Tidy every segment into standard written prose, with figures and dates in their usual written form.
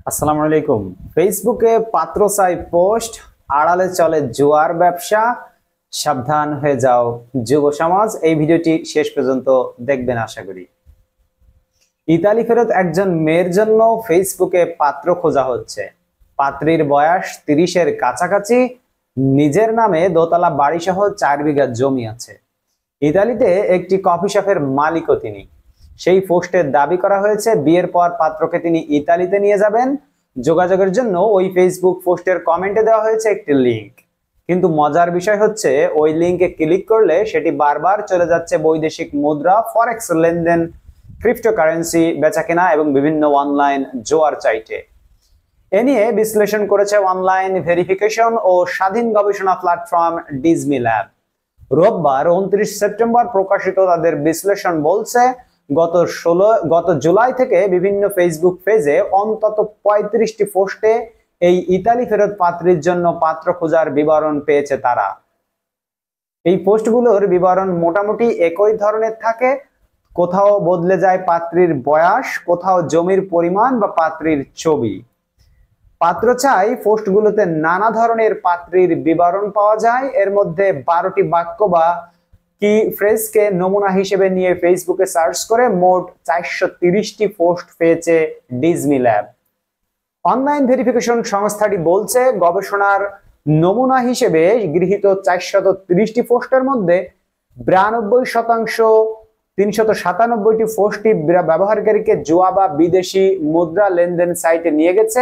আসসালামু আলাইকুম। ফেসবুকে পাত্র চাই পোস্ট, আড়ালে চলে জুয়ার ব্যবসা, সাবধান হয়ে যাও যুব সমাজ। এই ভিডিওটি শেষ পর্যন্ত দেখবেন আশা করি। ইতালি ফেরত একজন মেয়ের জন্য ফেসবুকে পাত্র খোঁজা হচ্ছে। পাত্রীর বয়স 30-এর কাছাকাছি, নিজের নামে দোতলা বাড়ি সহ 4 বিঘা জমি আছে। ইতালিতে একটি কফি শপের মালিকও তিনি। সেই পোস্টে দাবি করা হয়েছে বিয়ের পর পাত্রকে তিনি ইতালিতে নিয়ে যাবেন। যোগাযোগের জন্য ওই ফেসবুক পোস্টের কমেন্টে দেওয়া হয়েছে একটি লিংক। কিন্তু মজার বিষয় হচ্ছে ওই লিংকে ক্লিক করলে সেটি বারবার চলে যাচ্ছে বৈদেশিক মুদ্রা, ফরেক্স লেনদেন, ক্রিপ্টোকারেন্সি বেচাকেনা এবং বিভিন্ন অনলাইন জোয়ার সাইটে। এ নিয়ে বিশ্লেষণ করেছে অনলাইন ভেরিফিকেশন ও স্বাধীন গবেষণা প্ল্যাটফর্ম ডিজমি ল্যাব। রোববার 29 সেপ্টেম্বর প্রকাশিত তাদের বিশ্লেষণ বলছে, গত জুলাই থেকে বিভিন্ন ফেসবুক পেজে অন্তত 35টি পোস্টে এই ইতালি ফেরত পাত্রীর জন্য পাত্র খোঁজার বিবরণ পেয়েছে তারা। এই পোস্টগুলোর বিবরণ মোটামুটি একই ধরনের থাকে। কোথাও বদলে যায় পাত্রীর বয়স, কোথাও জমির পরিমাণ বা পাত্রীর ছবি। পাত্র চাই পোস্টগুলোতে নানা ধরনের পাত্রীর বিবরণ পাওয়া যায়। এর মধ্যে 12টি বাক্য বা কি ফ্রেজকে নমুনা হিসেবে নিয়ে ফেসবুকে সার্চ করে মোট 430টি পোস্ট পেয়েছে ডিজমি ল্যাব। অনলাইন ভেরিফিকেশন সংস্থাটি বলছে, গবেষণার নমুনা হিসেবে গৃহীত 430টি পোস্টের মধ্যে 92% 397টি পোস্টই ব্যবহারকারীকে জুয়া বা বিদেশি মুদ্রা লেনদেন সাইটে নিয়ে গেছে।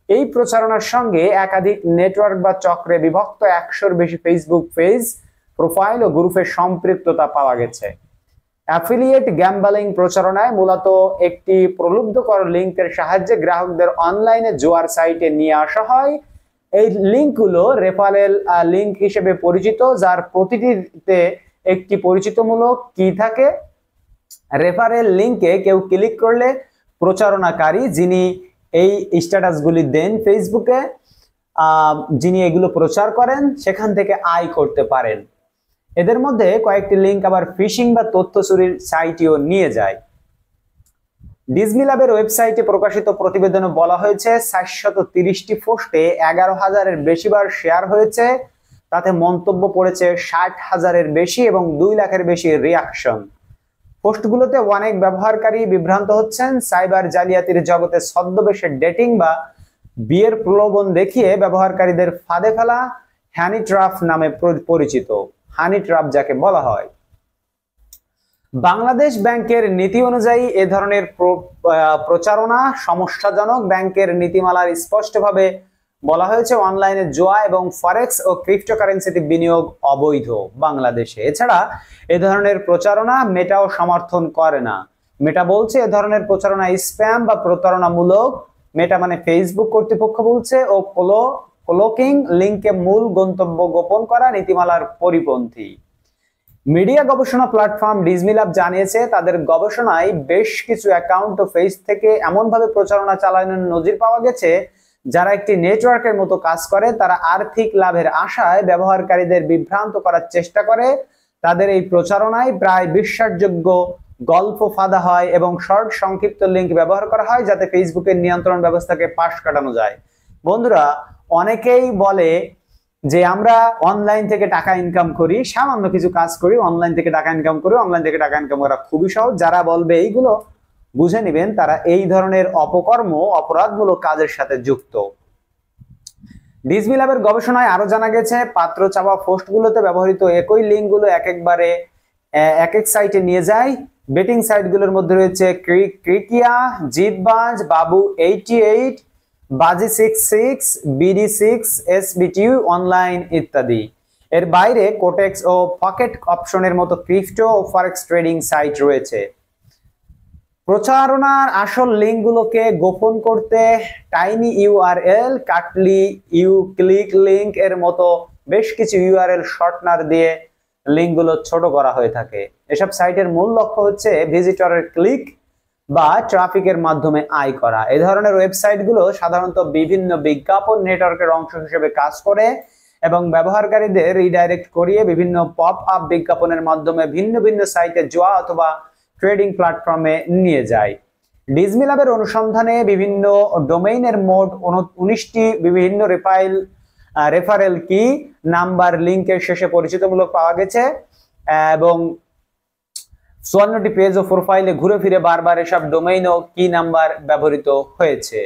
এই প্রচারণার সঙ্গে একাধিক নেটওয়ার্ক বা চক্রে বিভক্ত 100-এর বেশি ফেসবুক পেজ, প্রোফাইল ও গ্রুপের সম্পৃক্ততা পাওয়া গেছে। অ্যাফিলিয়েট গ্যাম্বলিং প্রচারণায় মূলত একটি প্রলুব্ধকর লিঙ্কের সাহায্যে গ্রাহকদের অনলাইনে জোয়ার সাইটে নিয়ে আসা হয়। এই লিঙ্কগুলো রেফারেল লিঙ্ক হিসেবে পরিচিত, যার প্রতিটিতে একটি পরিচিতমূলক কি থাকে। রেফারেল লিঙ্কে কেউ ক্লিক করলে প্রচারণাকারী, যিনি এই স্ট্যাটাসগুলি দেন ফেসবুকে, যিনি এগুলো প্রচার করেন, সেখান থেকে আয় করতে পারেন। এদের মধ্যে কয়েকটি লিঙ্ক আবার ফিশিং বা তথ্য চুরির সাইটেও নিয়ে যায়। ডিজমি ল্যাবের ওয়েবসাইটে প্রকাশিত প্রতিবেদনে বলা হয়েছে, 430টি পোস্টে 11,000-এর বেশিবার শেয়ার হয়েছে। তাতে মন্তব্য পড়েছে 60,000-এর বেশি এবং 2 লাখের বেশি রিয়াকশন। পোস্টগুলোতে অনেক ব্যবহারকারী বিভ্রান্ত হচ্ছেন। সাইবার জালিয়াতির জগতে ছদ্মবেশে ডেটিং বা বিয়ের প্রলোভন দেখিয়ে ব্যবহারকারীদের ফাঁদে ফেলা হানি ট্র্যাপ নামে পরিচিত। হানি ট্র্যাপ যাকে বলা হয়। বাংলাদেশ ব্যাংকের নীতি অনুযায়ী এ ধরনের প্রচারণা সমস্যাজনক। ব্যাংকের নীতিমালার স্পষ্টভাবে বলা হয়েছে, অনলাইনে জুয়া এবং ফরেক্স ও ক্রিপ্টোকারেন্সিতে বিনিয়োগ অবৈধ বাংলাদেশে। এছাড়া এ ধরনের প্রচারণা মেটাও সমর্থন করে না। মেটা বলছে এ ধরনের প্রচারণা স্প্যাম বা প্রতারণামূলক। মেটা মানে ফেসবুক কর্তৃপক্ষ বলছে, ও ক্লোকিং লিঙ্কে মূল গন্তব্য গোপন করা নীতিমালার পরিপন্থী। মিডিয়া গবেষণা প্ল্যাটফর্ম ডিজমি ল্যাব জানিয়েছে, তাদের গবেষণায় বেশ কিছু অ্যাকাউন্ট ও পেজ থেকে এমনভাবে প্রচারণা চালানোর নজির পাওয়া গেছে, যারা একটি নেটওয়ার্কের মতো কাজ করে। তারা আর্থিক লাভের আশায় ব্যবহারকারীদের বিভ্রান্ত করার চেষ্টা করে। তাদের এই প্রচারণায় প্রায় বিশ্বাসযোগ্য গল্প ফাঁদা হয় এবং শর্ট সংক্ষিপ্ত লিঙ্ক ব্যবহার করা হয়, যাতে ফেসবুকের নিয়ন্ত্রণ ব্যবস্থাকে পাশ কাটানো যায়। বন্ধুরা, অনেকেই বলে যে আমরা অনলাইন থেকে টাকা ইনকাম করি, সামান্য কিছু কাজ করি, অনলাইন থেকে টাকা ইনকাম করি। অনলাইন থেকে টাকা ইনকাম করা খুবই সহজ। যারা বলবে এইগুলো বুঝে নেবেন, তারা এই ধরনের অপকর্ম, অপরাধমূলক কাজের সাথে যুক্ত। ডিজমি ল্যাবের গবেষণায় আরো জানা গেছে, পাত্র চাওয়া পোস্টগুলোতে ব্যবহৃত একই লিঙ্কগুলো এক এক সাইটে নিয়ে যায়। বেটিং সাইটগুলোর মধ্যে রয়েছে ক্রিকিয়া, জিতবাজ, বাবু 88, বাজি 66, BD6, SBT অনলাইন ইত্যাদি। এর বাইরে কোটেক্স ও পকেট অপশনের মতো ক্রিপ্টো ও ফরেক্স ট্রেডিং সাইট রয়েছে। প্রচারণার আসল লিঙ্কগুলোকে গোপন করতে টাইনি ইউআরএল, কাটলি ক্লিক লিঙ্ক এর মতো বেশ কিছু ইউআরএল শর্টনার দিয়ে লিঙ্কগুলো ছোট করা হয়ে থাকে। এসব সাইটের মূল লক্ষ্য হচ্ছে ভিজিটরের ক্লিক বা ট্রাফিকের মাধ্যমে আয় করা। এই ধরনের ওয়েবসাইটগুলো সাধারণত বিভিন্ন বিজ্ঞাপন নেটওয়ার্কের অংশ হিসেবে কাজ করে এবং ব্যবহারকারীদের রিডাইরেক্ট করিয়ে বিভিন্ন পপ আপ বিজ্ঞাপনের মাধ্যমে ভিন্ন ভিন্ন সাইটে জুয়া অথবা ট্রেডিং প্ল্যাটফর্মে নিয়ে যায়। ডিজমিলাবের অনুসন্ধানে বিভিন্ন ডোমেইনের মোট 19টি বিভিন্ন রেফারেল কি নাম্বার লিংকের শেষে পরিচিতমূলক পাওয়া গেছে এবং 54টি পেজ ও প্রোফাইলে ঘুরে ফিরে বারবার এসব ডোমেইন ও কি নাম্বার ব্যবহৃত হয়েছে।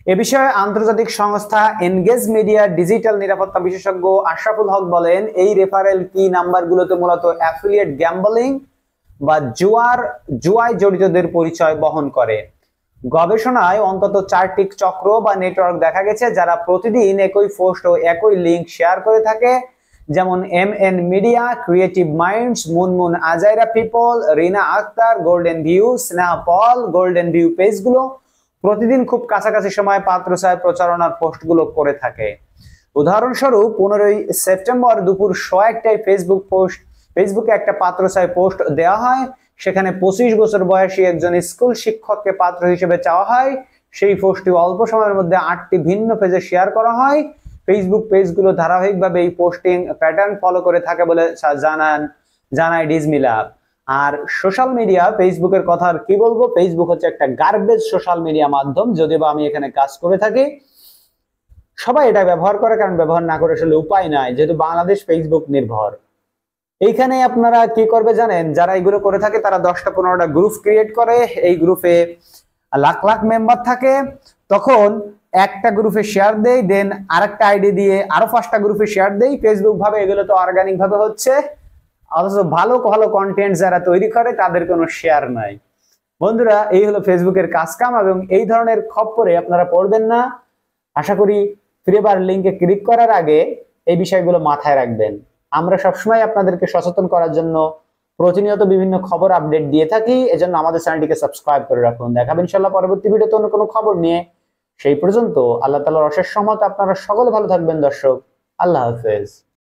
এ বিষয়ে আন্তর্জাতিক সংস্থা এনগেজ মিডিয়া ডিজিটাল নিরাপত্তা বিশেষজ্ঞ আশরাফুল হক বলেন, এই রেফারেল কি নাম্বারগুলোতে মূলত অ্যাফিলিয়েট গ্যাম্বলিং বা জুয়ায় জড়িতদের পরিচয় বহন করে। গবেষণায় অন্তত 4টি চক্র বা নেটওয়ার্ক দেখা গেছে যারা প্রতিদিন একই পোস্ট ও একই লিংক শেয়ার করে থাকে, যেমন MN media, creative minds, Munmun Ajaira people, Rina Akter, golden view, Sneha Paul. Golden view পেজগুলো প্রতিদিন খুব কাছাকাছি সময় পাত্রসায় প্রচারণার পোস্টগুলো করে থাকে। উদাহরণস্বরূপ 15ই সেপ্টেম্বর দুপুর 1:01টায় ফেসবুকে একটা পাত্রসায় পোস্ট দেওয়া হয়, সেখানে 25 বছর বয়সী একজন স্কুল শিক্ষককে পাত্র হিসেবে চাওয়া হয়। সেই পোস্টটি অল্প সময়ের মধ্যে 8টি ভিন্ন পেজে শেয়ার করা হয়। ফেসবুক পেজগুলো ধারাবাহিকভাবে এই পোস্টিং প্যাটার্ন ফলো করে থাকে বলে জানায় ডিজমিলাব। আর সোশ্যাল মিডিয়া, ফেসবুকের কথা আর কি বলবো, ফেসবুক হচ্ছে একটা গার্বেজ সোশ্যাল মিডিয়া মাধ্যম। যদিও বা আমি এখানে কাজ করে থাকি, সবাই এটা ব্যবহার করে, কারণ ব্যবহার না করে আসলে উপায় নাই, যেহেতু বাংলাদেশ ফেসবুক নির্ভর। এইখানে আপনারা কি করবে জানেন, যারা এগুলো করে থাকে তারা 10টা-15টা গ্রুপ ক্রিয়েট করে, এই গ্রুপে লাখ লাখ মেম্বার থাকে। তখন একটা গ্রুপে শেয়ার দেই, দেন আরেকটা আইডি দিয়ে আরো 5টা গ্রুপে শেয়ার দেই। ফেসবুক ভাবে এগুলো তো অর্গানিক ভাবে হচ্ছে, অথচ ভালো ভালো কন্টেন্ট যারা তৈরি করে তাদের কোনো শেয়ার নাই। বন্ধুরা, এই হলো ফেসবুকের কাজকাম, এবং এই ধরনের খপ্পরে আপনারা পড়বেন না। আশা করি ফিরেবার লিঙ্কে ক্লিক করার আগে এই বিষয়গুলো মাথায় রাখবেন। আমরা সবসময় আপনাদেরকে সচেতন করার জন্য প্রতিনিয়ত বিভিন্ন খবর আপডেট দিয়ে থাকি, এজন্য আমাদের চ্যানেলটিকে সাবস্ক্রাইব করে রাখুন। দেখাবেন ইনশাআল্লাহ পরবর্তী ভিডিওতে অন্য কোনো খবর নিয়ে। সেই পর্যন্ত আল্লাহ তাআলার অশেষ রহমতে আপনারা সকলে ভালো থাকবেন দর্শক। আল্লাহ হাফেজ।